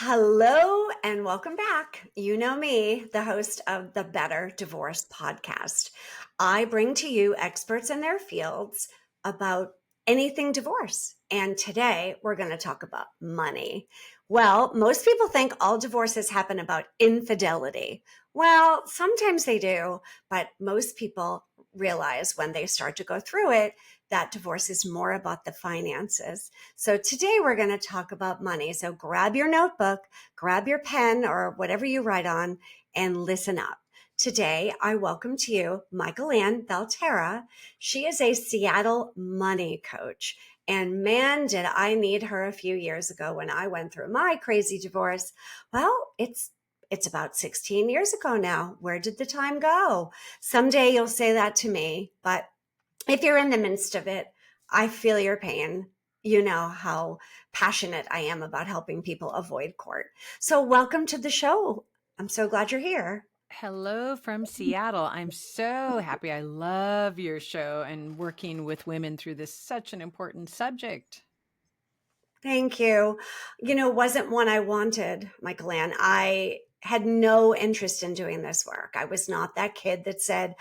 Hello and welcome back. You know me, the host of the Better Divorce podcast. I bring to you experts in their fields about anything divorce. And today we're going to talk about money. Well, most people think all divorces happen about infidelity. Well, sometimes they do, but most people realize when they start to go through it that divorce is more about the finances. So today we're going to talk about money. So grab your notebook, grab your pen or whatever you write on and listen up. Today, I welcome to you Mikelann Valterra. She is a Seattle money coach. And man, did I need her a few years ago when I went through my crazy divorce. Well, it's about 16 years ago now. Where did the time go? Someday you'll say that to me, but if you're in the midst of it, I feel your pain. You know how passionate I am about helping people avoid court. So welcome to the show. I'm so glad you're here. Hello from Seattle. I'm so happy. I love your show and working with women through this such an important subject. Thank you. Wasn't one I wanted, Mikelann. I had no interest in doing this work. I was not that kid that said,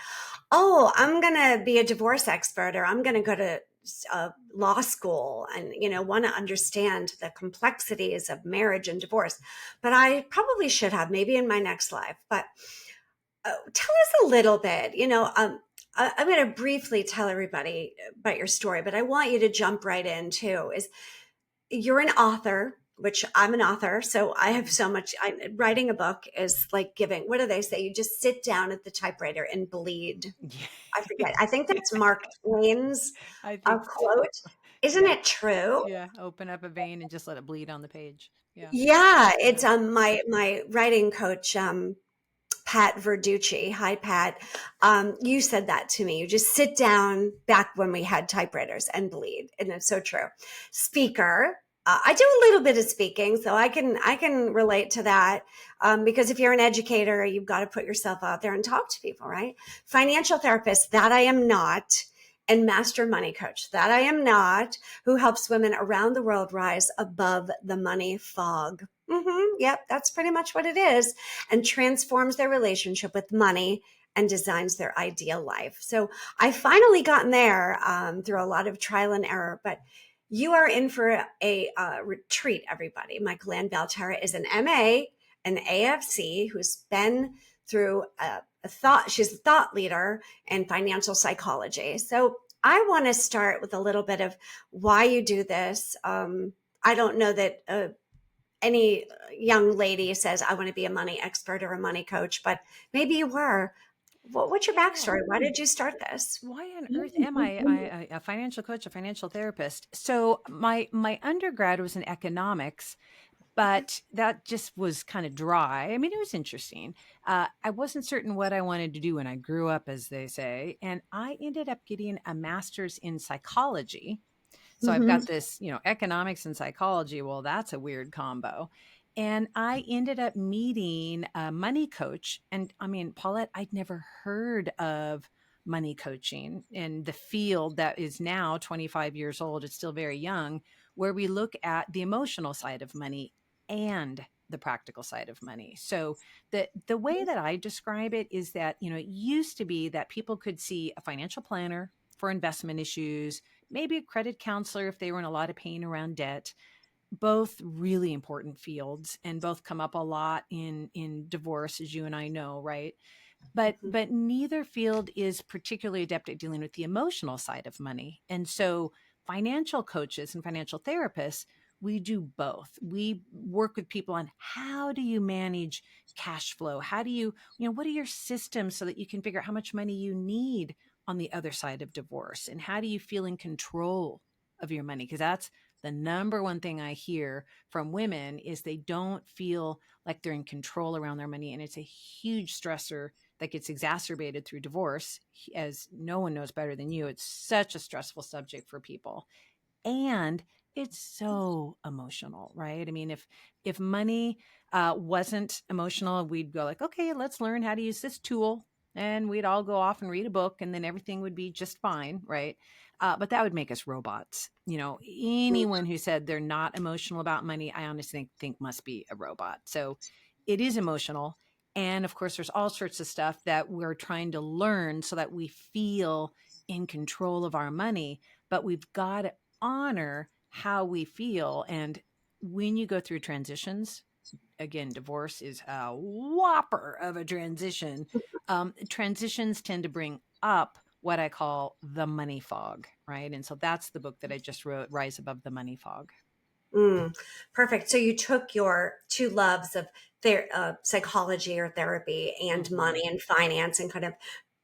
oh, I'm going to be a divorce expert or I'm going to go to law school and, want to understand the complexities of marriage and divorce. But I probably should have, maybe in my next life. But tell us a little bit, I'm going to briefly tell everybody about your story, but I want you to jump right in too. You're an author, which I'm an author. So I have so much, writing a book is like giving, what do they say? You just sit down at the typewriter and bleed. I forget. I think that's Mark Twain's I think so. quote. Isn't Yeah. it true? Yeah. Open up a vein and just let it bleed on the page. Yeah. Yeah, it's Yeah. my writing coach, Pat Verducci. Hi, Pat. You said that to me. You just sit down back when we had typewriters and bleed, and it's so true. Speaker. I do a little bit of speaking, so I can relate to that. Because if you're an educator, you've got to put yourself out there and talk to people, right? Financial therapist, that I am not. And master money coach, that I am not, who helps women around the world rise above the money fog. Yep, that's pretty much what it is, and transforms their relationship with money and designs their ideal life. So I finally gotten there through a lot of trial and error, but you are in for a retreat, everybody. Mikelann Valterra is an MA, an AFC, who's been through she's a thought leader in financial psychology. So I want to start with a little bit of why you do this. I don't know that any young lady says, I want to be a money expert or a money coach, but maybe you were. What's your Yeah. backstory? Why did you start this? Why on earth am I a financial coach, a financial therapist? So my undergrad was in economics, but that just was kind of dry. I mean, it was interesting. I wasn't certain what I wanted to do when I grew up, as they say, and I ended up getting a master's in psychology. So I've Mm-hmm. got this, economics and psychology. Well, that's a weird combo. And I ended up meeting a money coach. And I mean, Paulette, I'd never heard of money coaching in the field that is now 25 years old. It's still very young, where we look at the emotional side of money and the practical side of money. So the way that I describe it is that, it used to be that people could see a financial planner for investment issues, maybe a credit counselor if they were in a lot of pain around debt. Both really important fields, and both come up a lot in divorce, as you and I know, right? But neither field is particularly adept at dealing with the emotional side of money. And so financial coaches and financial therapists, we do both. We work with people on how do you manage cash flow? How do what are your systems so that you can figure out how much money you need on the other side of divorce? And how do you feel in control of your money? Because that's the number one thing I hear from women is they don't feel like they're in control around their money. And it's a huge stressor that gets exacerbated through divorce. As no one knows better than you, it's such a stressful subject for people. And it's so emotional, right? I mean, if money wasn't emotional, we'd go like, okay, let's learn how to use this tool and we'd all go off and read a book, and then everything would be just fine, right? But that would make us robots. Mm, Anyone who said they're not emotional about money, I honestly think must be a robot. So it is emotional. And of course, there's all sorts of stuff that we're trying to learn so that we feel in control of our money, but we've got to honor how we feel. And when you go through transitions, again, divorce is a whopper of a transition. Transitions tend to bring up what I call the money fog, right? And so that's the book that I just wrote, Rise Above the Money Fog. mm. Perfect. So you took your two loves of psychology or therapy and Hmm. money and finance and kind of,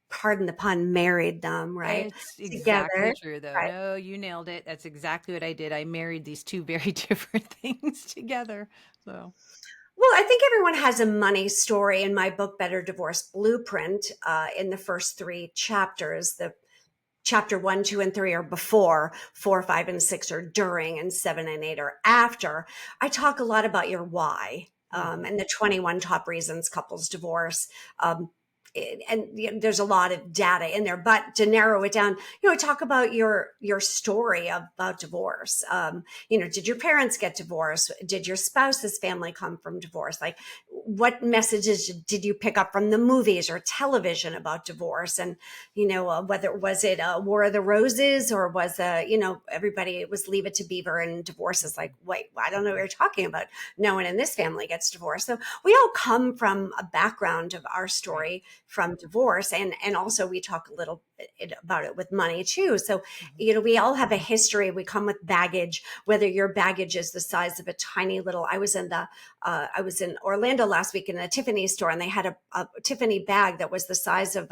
pardon the pun, married them, right? It's exactly Together, true, though. right? No, you nailed it. That's exactly what I did. I married these two very different things together. So, Well, I think everyone has a money story. In my book, Better Divorce Blueprint, in the first three chapters, the chapter one, two, and three are before, four, five, and six are during, and seven and eight are after. I talk a lot about your why, mhm. and the 21 top reasons couples divorce. Um, and there's a lot of data in there, but to narrow it down, talk about your story about divorce. Did your parents get divorced? Did your spouse's family come from divorce? Like, what messages did you pick up from the movies or television about divorce? And whether was it War of the Roses, or was everybody, it was Leave It to Beaver, and divorce is like, wait, I don't know what you're talking about. No one in this family gets divorced. So we all come from a background of our Right. story from divorce, and also we talk a little bit about it with money too. So Mhm. we all have a history. We come with baggage. Whether your baggage is the size of a tiny little, I was in Orlando last week in a Tiffany store, and they had a Tiffany bag that was the size of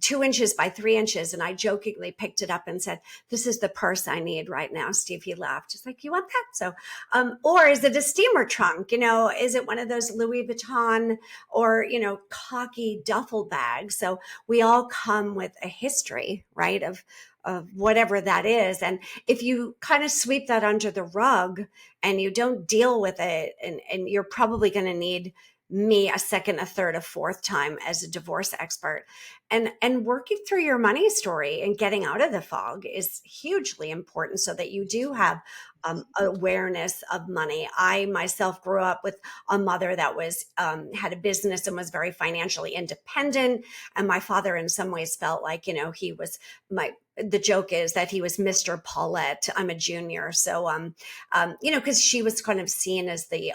2 inches by 3 inches. And I jokingly picked it up and said, "This is the purse I need right now." Steve, he laughed. He's like, "You want that?" So, or is it a steamer trunk? Is it one of those Louis Vuitton or, cocky duffel bags? So we all come with a history, right? Of whatever that is. And if you kind of sweep that under the rug and you don't deal with it, and you're probably going to need me a second, a third, a fourth time as a divorce expert. And working through your money story and getting out of the fog is hugely important so that you do have awareness of money. I myself grew up with a mother that was had a business and was very financially independent, and my father in some ways felt like he was my the joke is that he was Mr. Paulette. I'm a junior. So, because she was kind of seen as the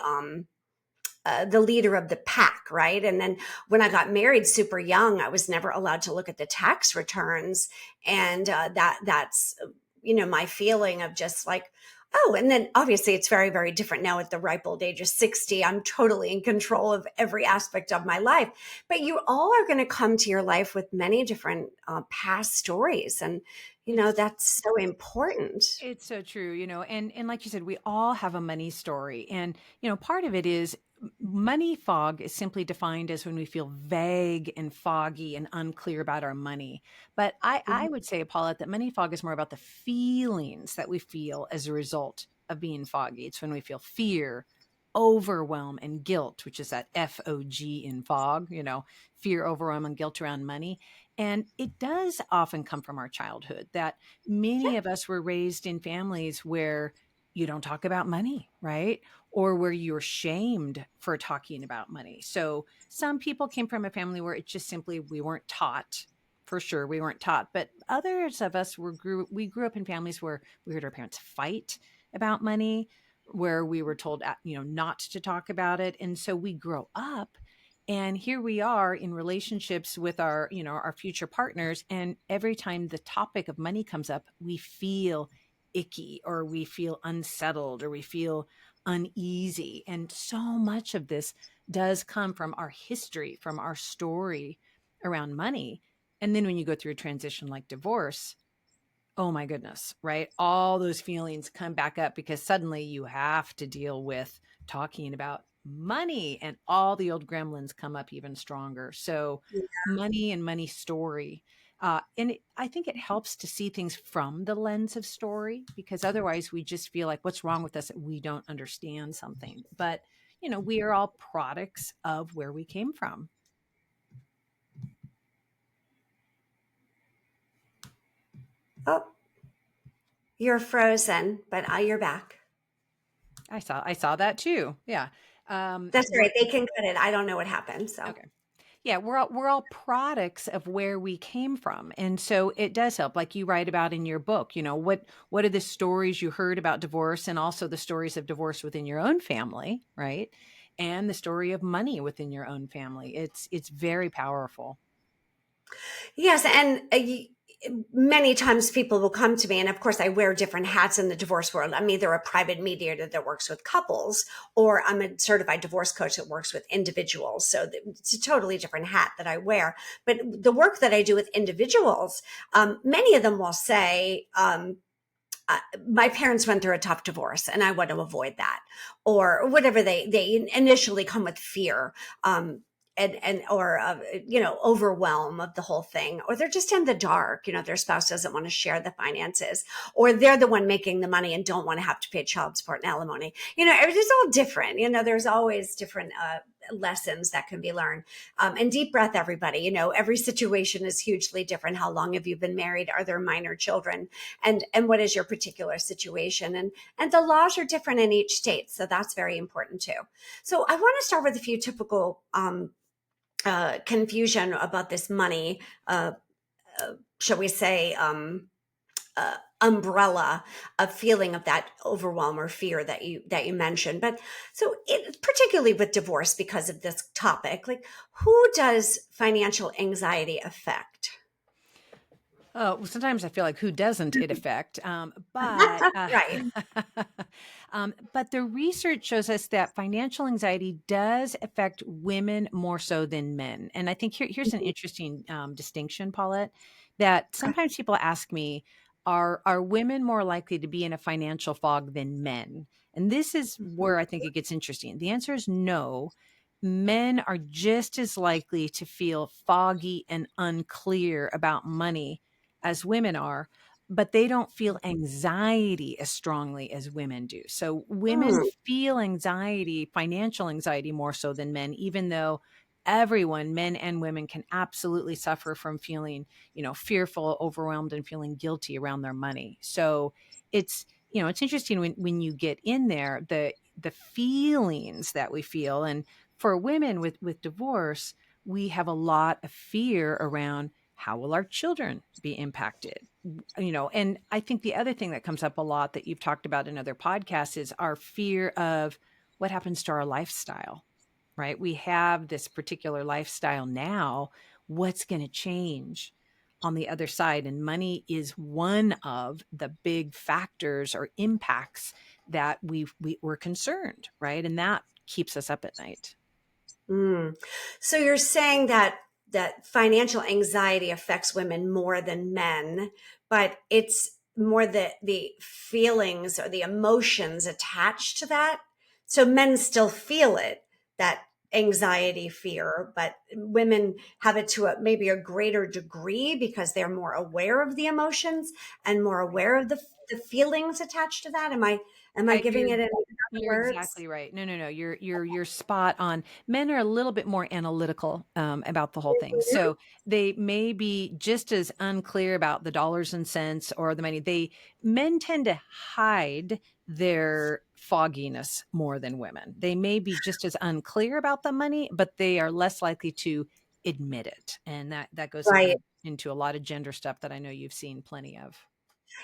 leader of the pack, right? And then when I got married super young, I was never allowed to look at the tax returns, and that's my feeling of just like, oh. And then obviously it's very, very different now at the ripe old age of 60. I'm totally in control of every aspect of my life. But you all are going to come to your life with many different past stories, and It's that's so important. It's so true, and like you said, we all have a money story. And, part of it is money fog is simply defined as when we feel vague and foggy and unclear about our money. But I Mhm. would say, Paulette, that money fog is more about the feelings that we feel as a result of being foggy. It's when we feel fear, overwhelm, and guilt, which is that FOG in fog, fear, overwhelm, and guilt around money. And it does often come from our childhood, that many of us were raised in families where you don't talk about money, right? Or where you're shamed for talking about money. So some people came from a family where it just simply we weren't taught. For sure, we weren't taught. But others of us we grew up in families where we heard our parents fight about money, where we were told, not to talk about it. And so we grow up, and here we are in relationships with our future partners, and every time the topic of money comes up, we feel icky, or we feel unsettled, or we feel uneasy. And so much of this does come from our history, from our story around money. And then when you go through a transition like divorce, oh my goodness, right? All those feelings come back up because suddenly you have to deal with talking about money, and all the old gremlins come up even stronger. So, money and money story. I think it helps to see things from the lens of story, because otherwise we just feel like, what's wrong with us that we don't understand something? But, we are all products of where we came from. Oh, you're frozen, but you're back. I saw that too. Yeah. That's all We're right. They can cut it. I don't know what happened. So. okay. Yeah, we're all products of where we came from. And so it does help, like you write about in your book, what are the stories you heard about divorce, and also the stories of divorce within your own family, right? And the story of money within your own family. It's very powerful. Yes, and many times people will come to me, and of course, I wear different hats in the divorce world. I'm either a private mediator that works with couples, or I'm a certified divorce coach that works with individuals. So it's a totally different hat that I wear. But the work that I do with individuals, many of them will say, my parents went through a tough divorce and I want to avoid that, or whatever. They initially come with fear, and or overwhelm of the whole thing, or they're just in the dark. Their spouse doesn't want to share the finances, or they're the one making the money and don't want to have to pay child support and alimony. It's all different. There's always different lessons that can be learned. And deep breath, everybody. Every situation is hugely different. How long have you been married? Are there minor children? And what is your particular situation? And the laws are different in each state, so that's very important too. So I want to start with a few typical confusion about this money, shall we say, umbrella of feeling of that overwhelm or fear that you mentioned. But so particularly with divorce, because of this topic, like, who does financial anxiety affect? Oh, well, sometimes I feel like who doesn't it affect? But Right. but the research shows us that financial anxiety does affect women more so than men. And I think here's an interesting distinction, Paulette, that sometimes people ask me, are women more likely to be in a financial fog than men? And this is where I think it gets interesting. The answer is no. Men are just as likely to feel foggy and unclear about money as women are, but they don't feel anxiety as strongly as women do. So women Mm, feel anxiety, financial anxiety, more so than men, even though everyone, men and women, can absolutely suffer from feeling, fearful, overwhelmed, and feeling guilty around their money. So it's interesting when you get in there, the feelings that we feel. And for women with divorce, we have a lot of fear around how will our children be impacted. And I think the other thing that comes up a lot that you've talked about in other podcasts is our fear of what happens to our lifestyle, right? We have this particular lifestyle now. What's going to change on the other side? And money is one of the big factors or impacts that we're concerned, right? And that keeps us up at night. mm. So you're saying that financial anxiety affects women more than men, but it's more the feelings or the emotions attached to that. So men still feel it, that anxiety, fear, but women have it to maybe a greater degree because they're more aware of the emotions and more aware of the feelings attached to that. Am I giving You're it in other you're words? exactly right. No, no, no. You're spot on. Men are a little bit more analytical about the whole thing, so they may be just as unclear about the dollars and cents or the money. Men tend to hide their fogginess more than women. They may be just as unclear about the money, but they are less likely to admit it, and that goes Right. into a lot of gender stuff that I know you've seen plenty of.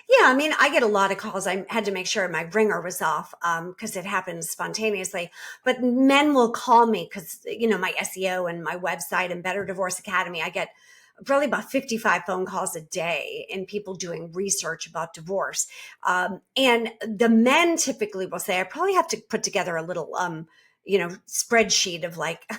Yeah, I mean, I get a lot of calls. I had to make sure my ringer was off because it happens spontaneously. But men will call me because, my SEO and my website and Better Divorce Academy, I get probably about 55 phone calls a day and people doing research about divorce. And the men typically will say, I probably have to put together a little, spreadsheet of like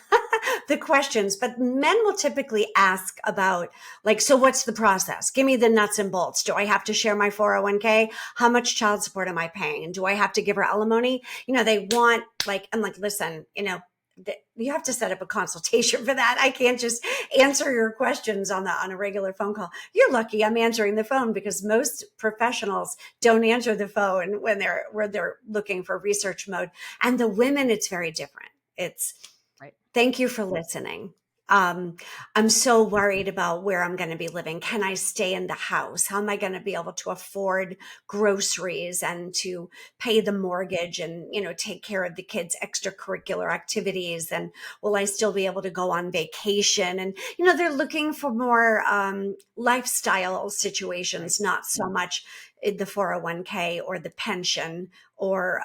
the questions, but men will typically ask about, like, so what's the process? Give me the nuts and bolts. Do I have to share my 401k? How much child support am I paying? And do I have to give her alimony? They want, like, I'm like, listen, you have to set up a consultation for that. I can't just answer your questions on a regular phone call. You're lucky I'm answering the phone because most professionals don't answer the phone when they're looking for research mode. And the women, it's very different. It's Right. thank you for listening. Um, I'm so worried about where I'm going to be living. Can I stay in the house? How am I going to be able to afford groceries and to pay the mortgage and, take care of the kids' extracurricular activities? And will I still be able to go on vacation? And, they're looking for more lifestyle Right. situations, not so much in the 401k or the pension or,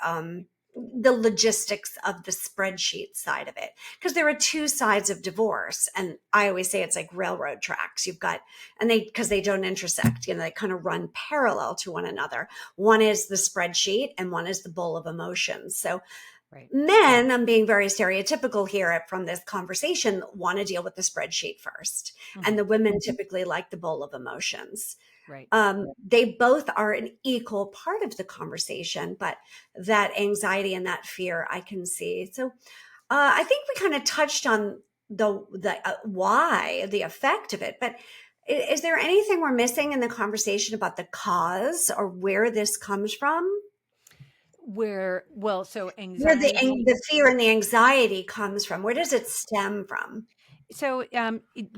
the logistics of the spreadsheet side of it, because there are two sides of divorce, and I always say it's like railroad tracks. You've got, and they, because they don't intersect, they kind of run parallel to one another. One is the spreadsheet and one is the bowl of emotions. So Right. men, I'm being very stereotypical here from this conversation, want to deal with the spreadsheet first, and Hmm. the women typically like the bowl of emotions. Right. They both are an equal part of the conversation, but that anxiety and that fear I can see. So I think we kind of touched on the why, the effect of it, but is there anything we're missing in the conversation about the cause or where this comes from? So Where anxiety. the fear and the anxiety comes from? Where does it stem from? So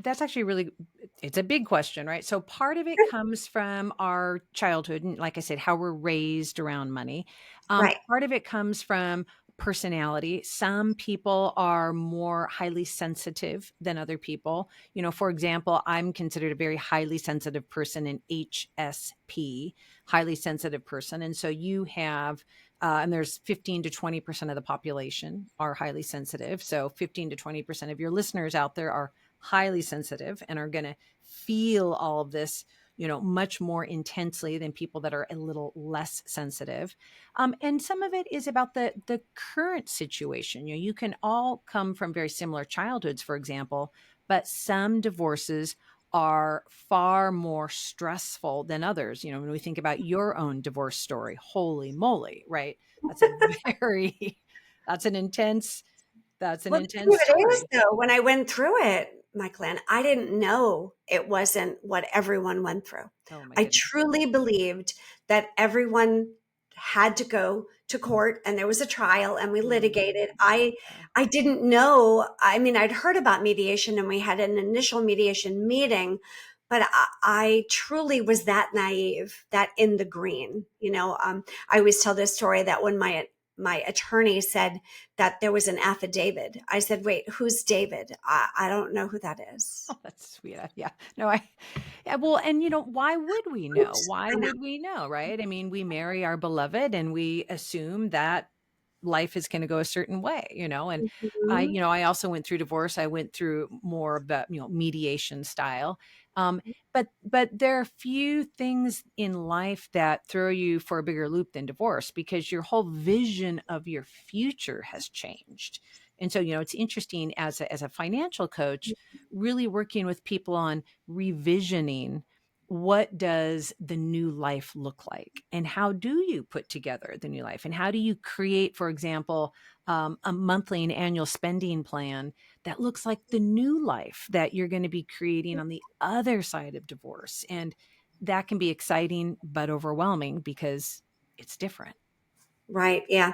that's actually really, it's a big question, right? So part of it comes from our childhood, and like I said, how we're raised around money. Right. Part of it comes from personality. Some people are more highly sensitive than other people. For example, I'm considered a very highly sensitive person, in HSP, highly sensitive person. And so you have and there's 15 to 20% of the population are highly sensitive. So 15 to 20% of your listeners out there are highly sensitive and are going to feel all of this, much more intensely than people that are a little less sensitive. And some of it is about the current situation. You can all come from very similar childhoods, for example, but some divorces are far more stressful than others. When we think about your own divorce story, holy moly, right? That's a very, that's an intense, that's an Well, the intense thing of it is, story. though, when I went through it, Mikelann, I didn't know it wasn't what everyone went through. Oh my I goodness. truly believed that everyone had to go to court and there was a trial and we Mm, litigated. I didn't know. I mean, I'd heard about mediation and we had an initial mediation meeting, but I truly was that naive, that in the green. I always tell this story that when my attorney said that there was an affidavit. I said, wait, who's David? I don't know who that is. oh, that's sweet. Yeah. No, yeah, well, and why would we know? Oops. Why I know. would we know, right? I mean, we marry our beloved and we assume that life is going to go a certain way, and Mhm. I also went through divorce. I went through more of the, mediation style. But there are few things in life that throw you for a bigger loop than divorce, because your whole vision of your future has changed. And so, it's interesting as a financial coach, really working with people on revisioning, what does the new life look like, and how do you put together the new life, and how do you create, for example, a monthly and annual spending plan that looks like the new life that you're going to be creating on the other side of divorce. And that can be exciting but overwhelming because it's different. Right. Yeah.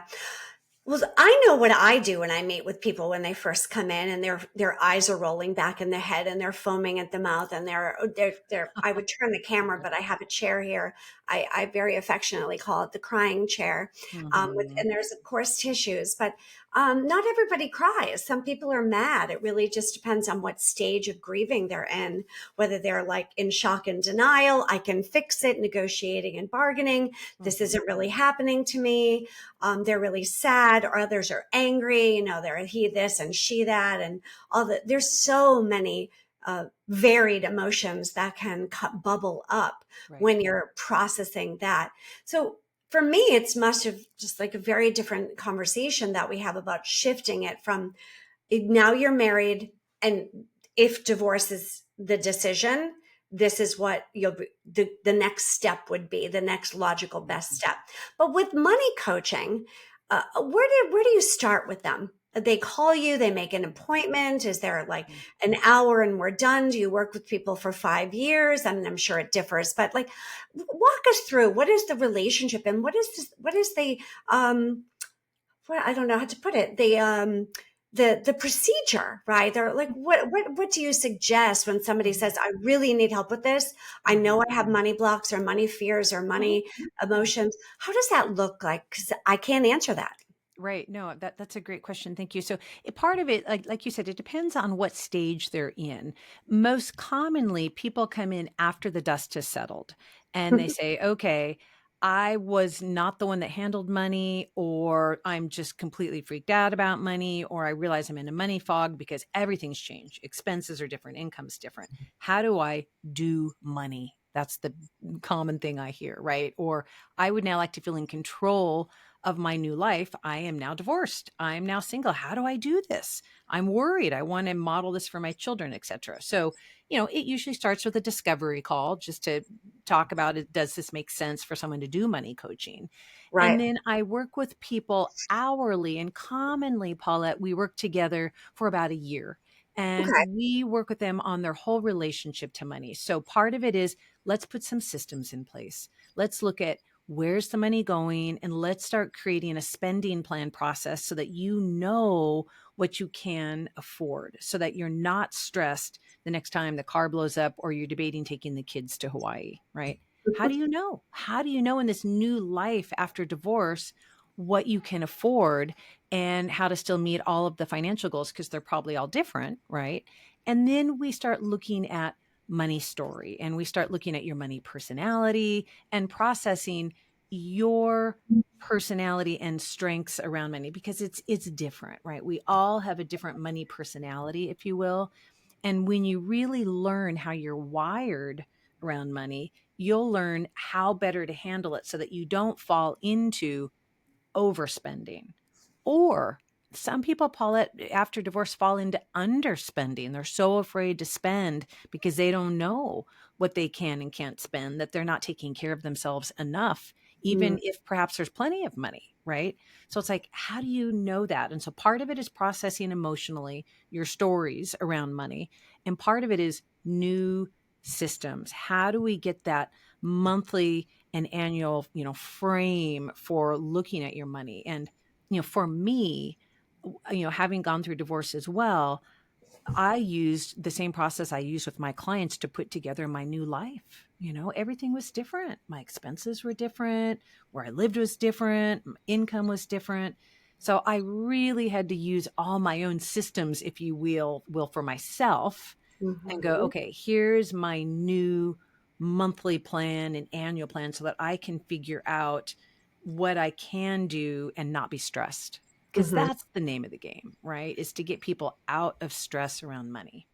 Well, I know what I do when I meet with people when they first come in and their eyes are rolling back in the head and they're foaming at the mouth and they're I would turn the camera, but I have a chair here. I very affectionately call it the crying chair. Hmm. And there's of course tissues, but not everybody cries. Some people are mad. It really just depends on what stage of grieving they're in, whether they're like in shock and denial, I can fix it, negotiating and bargaining. This Hmm. isn't really happening to me. They're really sad, or others are angry. They're he this and she that, and all that. There's so many varied emotions that can bubble up Right. when you're processing that. So for me, it's much of just like a very different conversation that we have about shifting it from now you're married, and if divorce is the decision, this is what the next step would be, the next logical best Mhm. step. But with money coaching, where do you start with them? They call you, they make an appointment. Is there like Mm. an hour and we're done? Do you work with people for 5 years? And I'm sure it differs, but like, walk us through, what is the relationship and what is the, what I don't know how to put it. the procedure, right? They're like, what do you suggest when somebody Mhm. says, I really need help with this? I know Mhm. I have money blocks or money fears or Mhm. money emotions. How does that look like? Because I can't answer that. Right. No, that's a great question. Thank you. So, part of it, like you said, it depends on what stage they're in. Most commonly, people come in after the dust has settled, and they say, "Okay, I was not the one that handled money, or I'm just completely freaked out about money, or I realize I'm in a money fog because everything's changed. Expenses are different, income's different. How do I do money?" That's the common thing I hear, right? Or I would now like to feel in control of my new life. I am now divorced. I'm now single. How do I do this? I'm worried. I want to model this for my children, etc. So, it usually starts with a discovery call just to talk about it. Does this make sense for someone to do money coaching? And Right. then I work with people hourly, and commonly, Paulette, we work together for about a year. And Okay. we work with them on their whole relationship to money. So part of it is, let's put some systems in place. Let's look at where's the money going, and let's start creating a spending plan process so that you know what you can afford, so that you're not stressed the next time the car blows up or you're debating taking the kids to Hawaii, right? How do you know in this new life after divorce what you can afford and how to still meet all of the financial goals, because they're probably all different, right? And then we start looking at money story, and we start looking at your money personality and processing your personality and strengths around money, because it's different, right? We all have a different money personality, if you will. And when you really learn how you're wired around money, you'll learn how better to handle it so that you don't fall into overspending. Or some people, Paulette, after divorce fall into underspending. They're so afraid to spend because they don't know what they can and can't spend, that they're not taking care of themselves enough, Mm, even if perhaps there's plenty of money, right? So it's like, how do you know that? And so part of it is processing emotionally your stories around money. And part of it is new systems. How do we get that monthly and annual, frame for looking at your money? And for me, having gone through divorce as well, I used the same process I use with my clients to put together my new life. Everything was different. My expenses were different. Where I lived was different. My income was different. So I really had to use all my own systems, if you will for myself, and go, mhm, okay, here's my new monthly plan and annual plan so that I can figure out what I can do and not be stressed. Because mhm. that's the name of the game, right? Is to get people out of stress around money.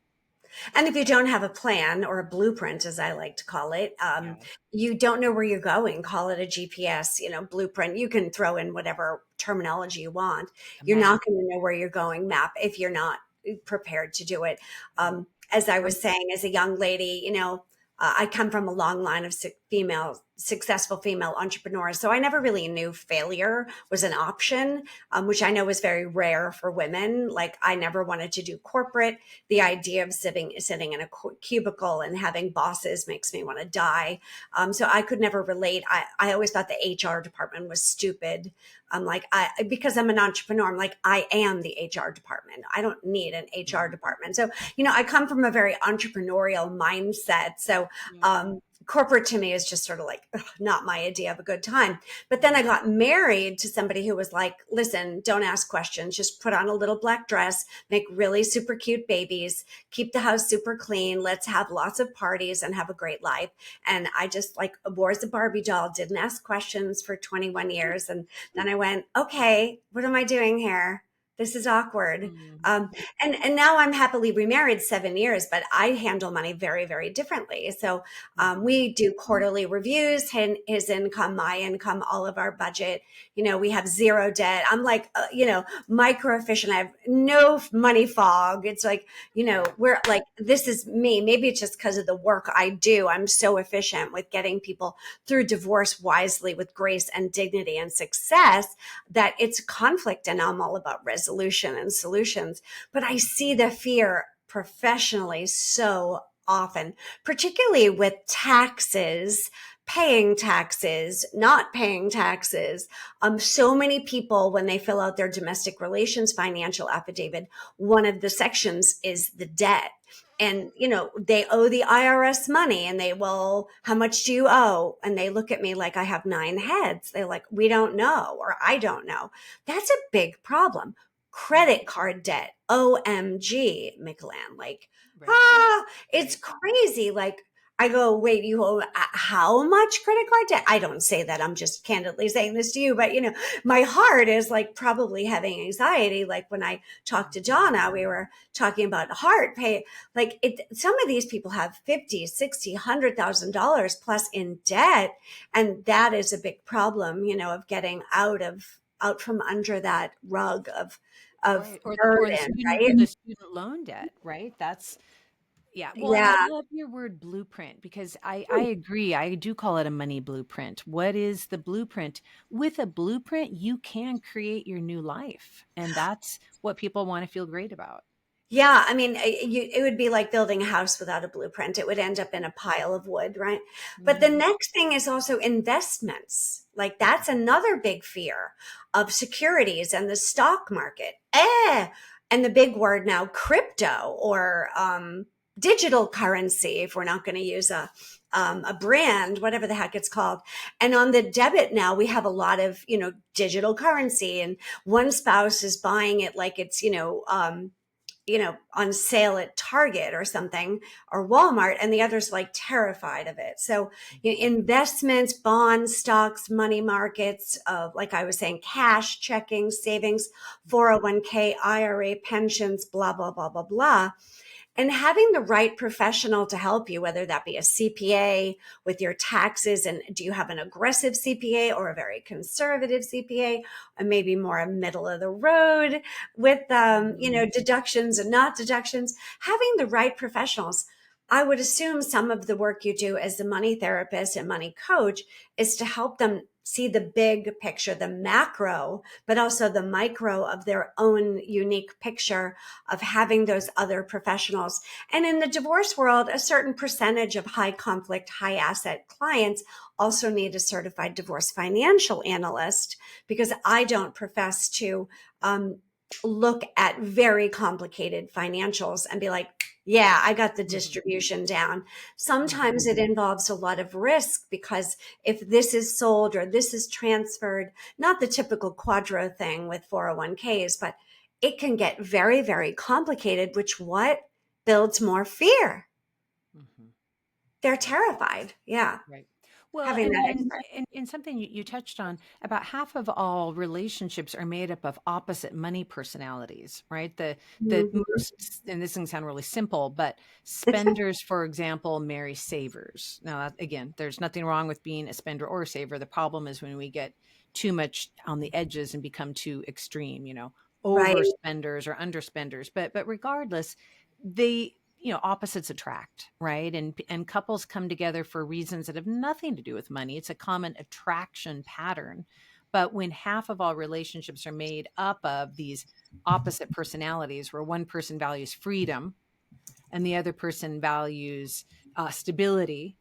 And if you don't have a plan or a blueprint, as I like to call it, Yeah. you don't know where you're going. Call it a GPS, blueprint. You can throw in whatever terminology you want. A You're map. not going to know where you're going, map, if you're not prepared to do it. Yeah. As I Um, was saying, as a young lady, I come from a long line of successful female entrepreneurs. So I never really knew failure was an option, which I know is very rare for women. Like I never wanted to do corporate. The idea of sitting in a cubicle and having bosses makes me want to die. So I could never relate. I always thought the HR department was stupid. Because I'm an entrepreneur, I'm like, I am the HR department. I don't need an HR mhm. department. So, I come from a very entrepreneurial mindset. So, Yeah. um, corporate to me is just sort of like not my idea of a good time. But then Yeah. I got married to somebody who was like, listen, don't ask questions, just put on a little black dress, make really super cute babies, keep the house super clean, let's have lots of parties and have a great life. And I just like wore as a Barbie doll, didn't ask questions for 21 years. And then I went, okay, what am I doing here? This is awkward. Mm. And now I'm happily remarried 7 years, but I handle money very, very differently. So Mhm. we do quarterly reviews, his income, my income, all of our budget. We have zero debt. I'm like, micro efficient. I have no money fog. It's like, we're like, this is me. Maybe it's just because of the work I do. I'm so efficient with getting people through divorce wisely with grace and dignity and success that it's conflict, and I'm all about resolution and solutions. But I see the fear professionally so often, particularly with taxes, paying taxes, not paying taxes. So many people, when they fill out their domestic relations financial affidavit, one of the sections is the debt. And, they owe the IRS money and they will, how much do you owe? And they look at me like I have 9 heads. They're like, we don't know, or I don't know. That's a big problem. Credit card debt. OMG, Mikelann. Like, Right. ah, it's Right. crazy. Like, I go, wait, you owe how much credit card debt? I don't say that. I'm just candidly saying this to you, but my heart is like probably having anxiety. Like when I talked to Donna, we were talking about heart pay. Like some of these people have 50, 60, $100,000 plus in debt. And that is a big problem, of getting out from under that rug of Right. Or the burden, student right? loan debt, right? That's yeah. Well, and I Yeah. love your word blueprint because I agree. I do call it a money blueprint. What is the blueprint? With a blueprint, you can create your new life. And that's what people want to feel great about. Yeah, I mean, it would be like building a house without a blueprint. It would end up in a pile of wood, right? But the Mhm. next thing is also investments. Like that's another big fear of securities and the stock market. And the big word now, crypto or digital currency, if we're not going to use a brand, whatever the heck it's called. And on the debit now, we have a lot of, digital currency, and one spouse is buying it like it's, on sale at Target or something or Walmart, and the other's like terrified of it. So investments, bonds, stocks, money markets, like I was saying, cash, checking, savings, 401k, IRA, pensions, blah, blah, blah, blah, blah. And having the right professional to help you, whether that be a CPA with your taxes, and do you have an aggressive CPA or a very conservative CPA, or maybe more a middle of the road with, Mhm. deductions and not deductions, having the right professionals. I would assume some of the work you do as a money therapist and money coach is to help them see the big picture, the macro, but also the micro of their own unique picture of having those other professionals. And in the divorce world, a certain percentage of high conflict, high asset clients also need a certified divorce financial analyst, because I don't profess to look at very complicated financials and be like, yeah, I got the Mhm. distribution down. Mhm. Sometimes it involves a lot of risk, because if this is sold or this is transferred, not the typical quadro thing with 401ks, but it can get very, very complicated, which what builds more fear. Mhm. They're Right. terrified. Yeah. Right. Well, Having and that and expert. and something you touched on, about half of all relationships are made up of opposite money personalities, right? The Mhm. most, and this can sound really simple, but spenders, for example, marry savers. Now, again, there's nothing wrong with being a spender or a saver. The problem is when we get too much on the edges and become too extreme, Right. overspenders or underspenders. But regardless, they opposites attract, right? And couples come together for reasons that have nothing to do with money. It's a common attraction pattern. But when half of all relationships are made up of these opposite personalities, where one person values freedom and the other person values stability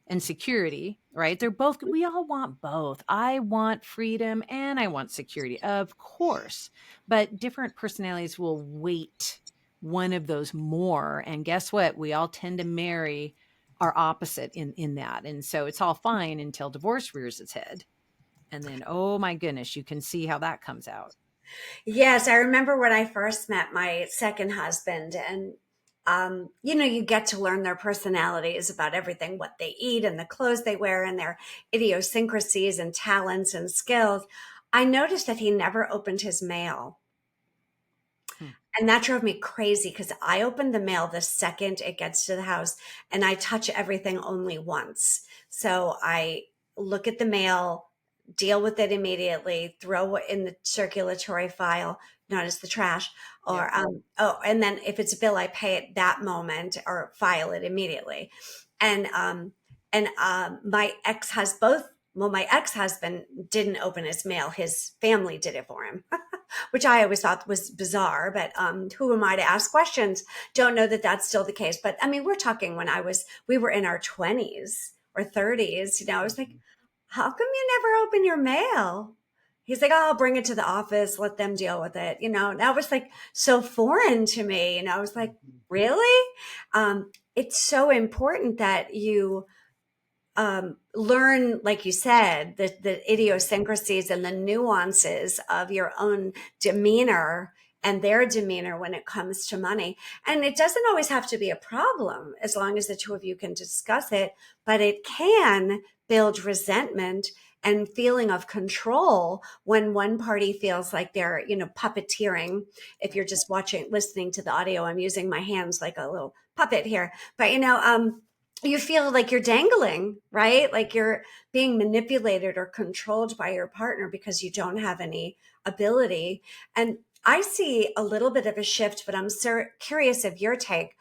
and security, right? They're both, we all want both. I want freedom and I want security, of course. But different personalities will weight one of those more. And guess what? We all tend to marry our opposite in that. And so it's all fine until divorce rears its head. And then, oh my goodness, you can see how that comes out. Yes, I remember when I first met my second husband, and you get to learn their personalities about everything, what they eat and the clothes they wear and their idiosyncrasies and talents and skills. I noticed that he never opened his mail. Hmm. And that drove me crazy, because I open the mail the second it gets to the house, and I touch everything only once. So I look at the mail, deal with it immediately, throw it in the circulatory file, not as the trash, Yep. or and then if it's a bill, I pay it that moment or file it immediately. And my my ex-husband didn't open his mail. His family did it for him. Which I always thought was bizarre, but who am I to ask questions? Don't know that that's still the case. But I mean, we're talking when we were in our 20s. or 30s. I was like, how come you never open your mail? He's like, oh, I'll bring it to the office, let them deal with it. That was like so foreign to me. And I was like, really? It's so important that you learn, like you said, the idiosyncrasies and the nuances of your own demeanor and their demeanor when it comes to money. And it doesn't always have to be a problem as long as the two of you can discuss it, but it can build resentment and feeling of control when one party feels like they're, puppeteering. If you're just listening to the audio, I'm using my hands like a little puppet here, but you feel like you're dangling, right? Like you're being manipulated or controlled by your partner because you don't have any ability. And I see a little bit of a shift, but I'm curious of your take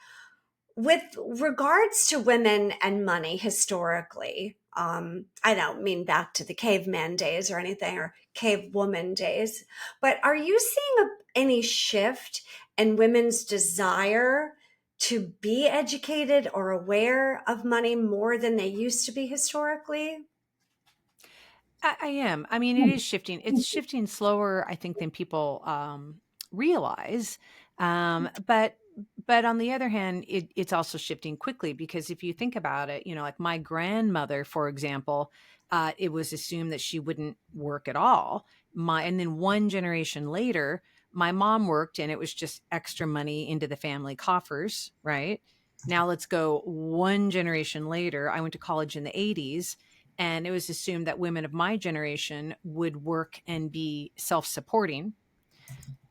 with regards to women and money historically. I don't mean back to the caveman days or anything, or cave woman days, but are you seeing any shift in women's desire to be educated or aware of money more than they used to be historically? I am. I mean, it is shifting. It's shifting slower, I think, than people realize. But on the other hand, it's also shifting quickly because if you think about it, like my grandmother, for example, it was assumed that she wouldn't work at all. And then one generation later, my mom worked, and it was just extra money into the family coffers. Right now, let's go one generation later. I went to college in the '80s, and it was assumed that women of my generation would work and be self-supporting.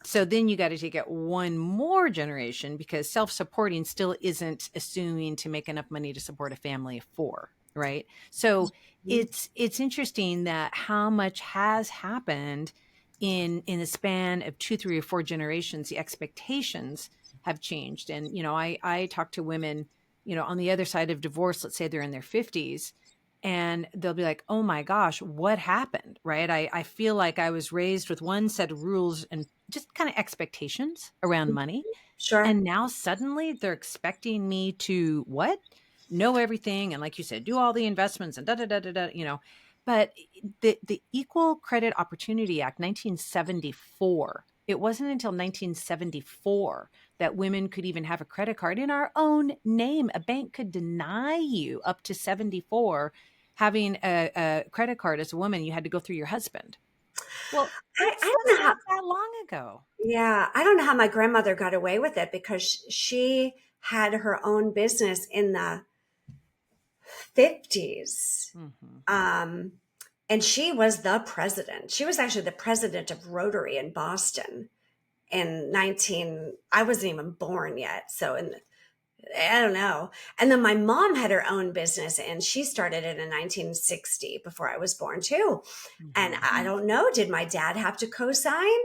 So then you got to take it one more generation because self-supporting still isn't assuming to make enough money to support a family of four, right? So it's interesting that how much has happened in the span of two, three, or four generations. The expectations have changed. And I talk to women, on the other side of divorce. Let's say they're in their 50s, and they'll be like, oh my gosh, what happened? Right. I feel like I was raised with one set of rules and just kind of expectations around money. Sure. And now suddenly they're expecting me to what? Know everything. And like you said, do all the investments and da da da da da. But the Equal Credit Opportunity Act, 1974, it wasn't until 1974 that women could even have a credit card in our own name. A bank could deny you up to 74 having a credit card as a woman. You had to go through your husband. Well, I that's don't know how. not that long ago. Yeah, I don't know how my grandmother got away with it because she had her own business in the 50s. Hmm. Um, and she was the president. She was actually the president of Rotary in Boston in 19, I wasn't even born yet. So I don't know. And then my mom had her own business and she started it in 1960 before I was born too. And Hmm. I don't know, did my dad have to co-sign?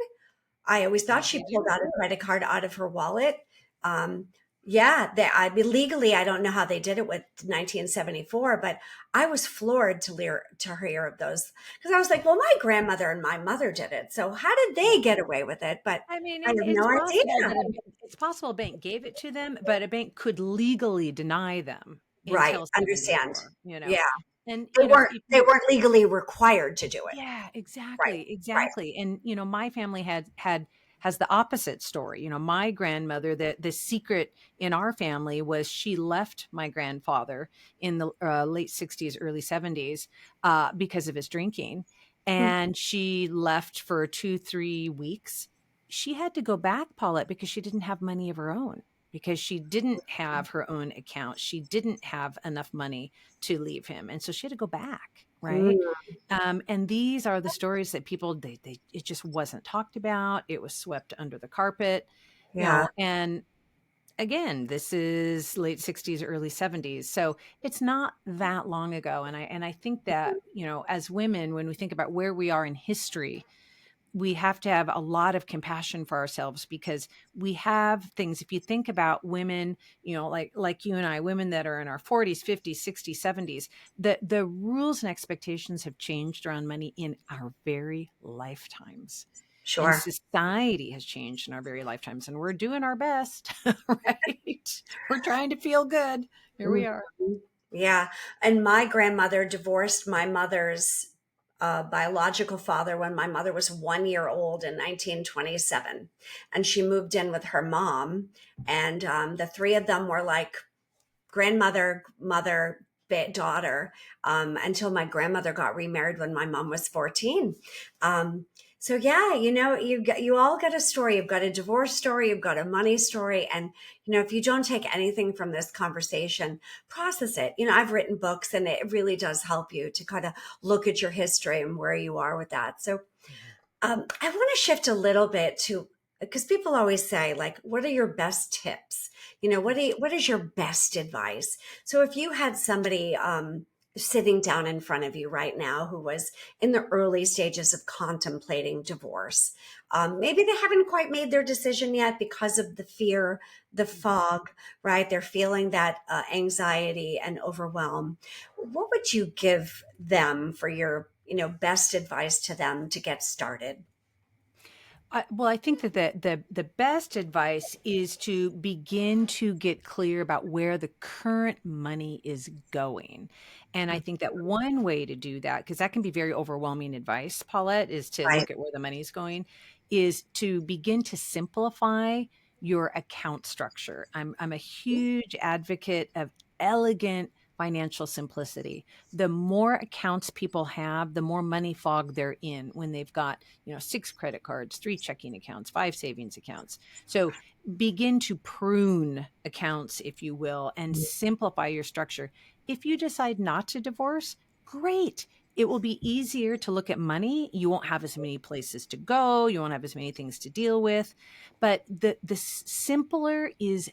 I always thought she Probably pulled do. out a credit card out of her wallet. Um, yeah, I mean, legally, I don't know how they did it with 1974, but I was floored to hear of those because I was like, well, my grandmother and my mother did it, so how did they get away with it? But I mean, I have it's no possible idea. that it's possible a bank gave it to them, but a bank could legally deny them Right? until Understand? 74. Yeah, And they weren't if they you weren't legally required to do it. yeah, Right? exactly, Right? exactly. And my family has the opposite story. My grandmother, the secret in our family was she left my grandfather in the late 60s, early 70s because of his drinking. Hmm. And she left for 2, 3 weeks. She had to go back, Paulette, because she didn't have money of her own, because she didn't have her own account. She didn't have enough money to leave him. And so she had to go back, right? Mm, And these are the stories that people it just wasn't talked about. It was swept under the carpet, yeah. and again, this is late 60s, early 70s. So it's not that long ago. And I think that, as women, when we think about where we are in history, we have to have a lot of compassion for ourselves because we have things. If you think about women, like you and I, women that are in our 40s, 50s, 60s, 70s, the rules and expectations have changed around money in our very lifetimes. And Sure. society has changed in our very lifetimes, and we're doing our best, right? We're trying to feel good. Here we Mhm. are. Yeah. And my grandmother divorced my mother's biological father when my mother was 1 year old in 1927. And she moved in with her mom. And the three of them were like grandmother, mother, daughter, until my grandmother got remarried when my mom was 14. Um, so yeah, you all got a story. You've got a divorce story, you've got a money story, and if you don't take anything from this conversation, process it. I've written books, and it really does help you to kind of look at your history and where you are with that. So I want to shift a little bit to, because people always say, like, what are your best tips? What is your best advice? So if you had somebody sitting down in front of you right now who was in the early stages of contemplating divorce, maybe they haven't quite made their decision yet because of the fear, the fog, right? They're feeling that anxiety and overwhelm. What would you give them for your best advice to them to get started? Well, I think that the best advice is to begin to get clear about where the current money is going. And I think that one way to do that, because that can be very overwhelming advice, Paulette, is to Right. look at where the money is going, is to begin to simplify your account structure. I'm a huge advocate of elegant financial simplicity. The more accounts people have, the more money fog they're in when they've got, 6 credit cards, 3 checking accounts, 5 savings accounts. So begin to prune accounts, if you will, and simplify your structure. If you decide not to divorce, great. It will be easier to look at money. You won't have as many places to go. You won't have as many things to deal with. But the simpler is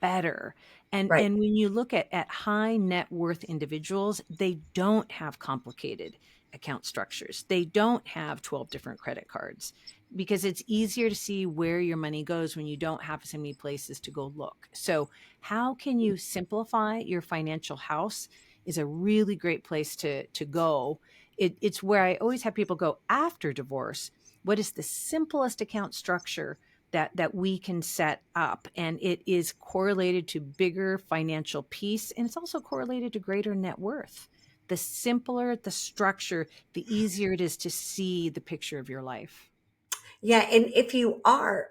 better. Right. And when you look at high net worth individuals, they don't have complicated account structures. They don't have 12 different credit cards because it's easier to see where your money goes when you don't have so many places to go look. So, how can you simplify your financial house is a really great place to go. It's where I always have people go after divorce. What is the simplest account structure that we can set up, and it is correlated to bigger financial peace, and it's also correlated to greater net worth. The simpler the structure, the easier it is to see the picture of your life. Yeah. And if you are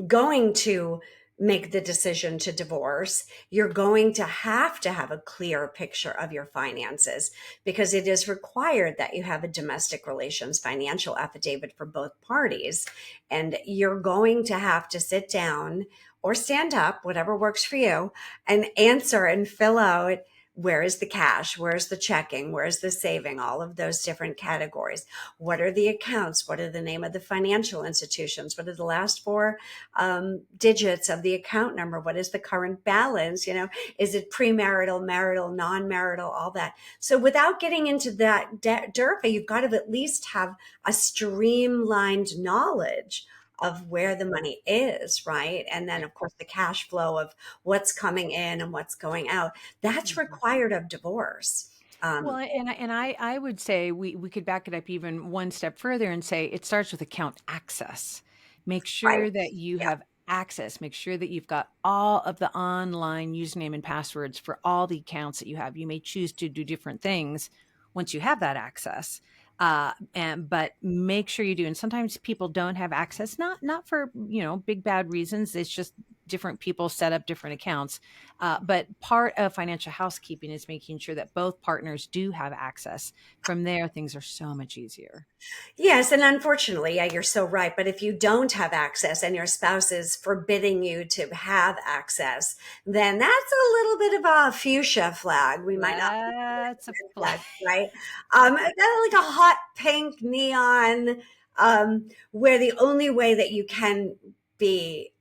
going to make the decision to divorce, you're going to have a clear picture of your finances, because it is required that you have a domestic relations financial affidavit for both parties. And you're going to have to sit down or stand up, whatever works for you, and answer and fill out, where is the cash? Where's the checking? Where's the saving? All of those different categories. What are the accounts? What are the name of the financial institutions? What are the last four digits of the account number? What is the current balance? Is it premarital, marital, non-marital, all that? So without getting into that DERPA, you've got to at least have a streamlined knowledge of where the money is, right? And then, of course, the cash flow of what's coming in and what's going out. That's Mhm. required of divorce. Well, and I would say we could back it up even one step further and say it starts with account access. Make Right. sure that you Yeah. have access. Make sure that you've got all of the online username and passwords for all the accounts that you have. You may choose to do different things once you have that access. But make sure you do. And sometimes people don't have access, not for big bad reasons. It's just different people set up different accounts. But part of financial housekeeping is making sure that both partners do have access. From there, things are so much easier. Yes, and unfortunately, yeah, you're so right. But if you don't have access and your spouse is forbidding you to have access, then that's a little bit of a fuchsia flag. We might not be That's a red flag. flag, right? Kind of like a hot pink neon, where the only way that you can be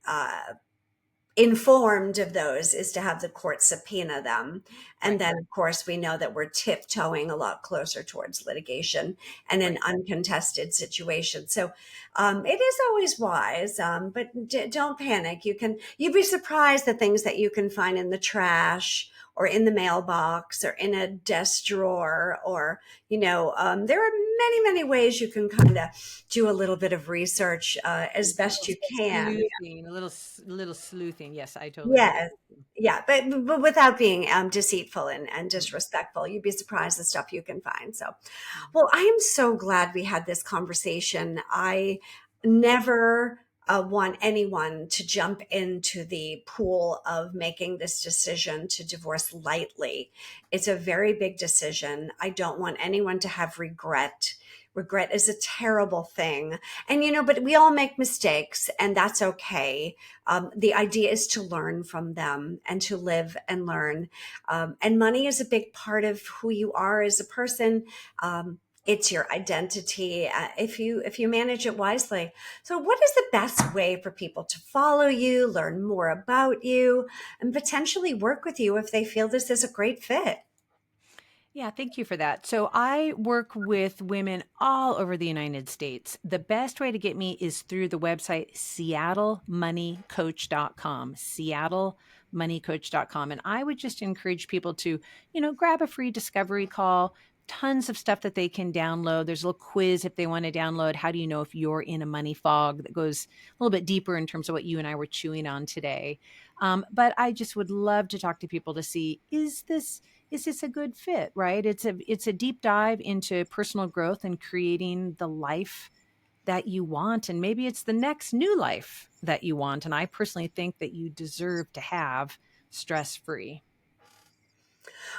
informed of those is to have the court subpoena them. And Right, then, of course, we know that we're tiptoeing a lot closer towards litigation and an right. uncontested situation. So it is always wise, but don't panic. You'd be surprised the things that you can find in the trash or in the mailbox or in a desk drawer, or there are many ways you can kind of do a little bit of research as best you can. Sleuthing, a little sleuthing. Yes, I totally get Yes. that. Yeah, but without being deceitful and Mhm. disrespectful. You'd be surprised the stuff you can find. So, Mhm. well, I am so glad we had this conversation. I never want anyone to jump into the pool of making this decision to divorce lightly. It's a very big decision. I don't want anyone to have regret. Regret is a terrible thing. And, but we all make mistakes, and that's okay. The idea is to learn from them and to live and learn. And money is a big part of who you are as a person. It's your identity if you manage it wisely. So, what is the best way for people to follow you, learn more about you, and potentially work with you if they feel this is a great fit? Yeah, thank you for that. So I work with women all over the United States. The best way to get me is through the website seattlemoneycoach.com, seattlemoneycoach.com. And I would just encourage people to, grab a free discovery call, tons of stuff that they can download. There's a little quiz if they want to download. How do you know if you're in a money fog, that goes a little bit deeper in terms of what you and I were chewing on today. But I just would love to talk to people to see, is this a good fit, right? It's a deep dive into personal growth and creating the life that you want, and maybe it's the next new life that you want. And I personally think that you deserve to have stress free.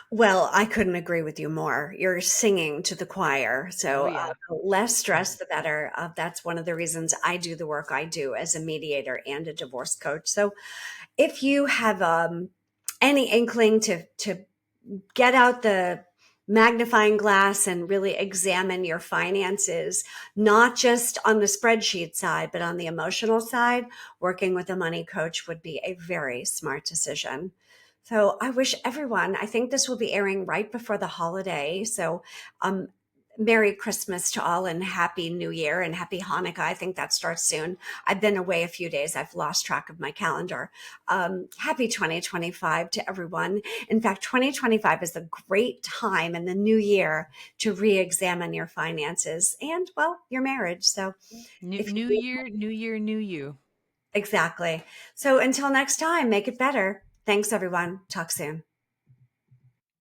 Well, I couldn't agree with you more. You're singing to the choir. Oh So, yeah. less stress, the better. That's one of the reasons I do the work I do as a mediator and a divorce coach. So, if you have any inkling to get out the magnifying glass and really examine your finances, not just on the spreadsheet side, but on the emotional side, working with a money coach would be a very smart decision. So I wish everyone, I think this will be airing right before the holiday. So, um, Merry Christmas to all and Happy New Year and Happy Hanukkah. I think that starts soon. I've been away a few days. I've lost track of my calendar. Happy 2025 to everyone. In fact, 2025 is a great time in the new year to re-examine your finances and, well, your marriage. So New, if new you year, new year, new you. exactly. So until next time, make it better. Thanks, everyone. Talk soon.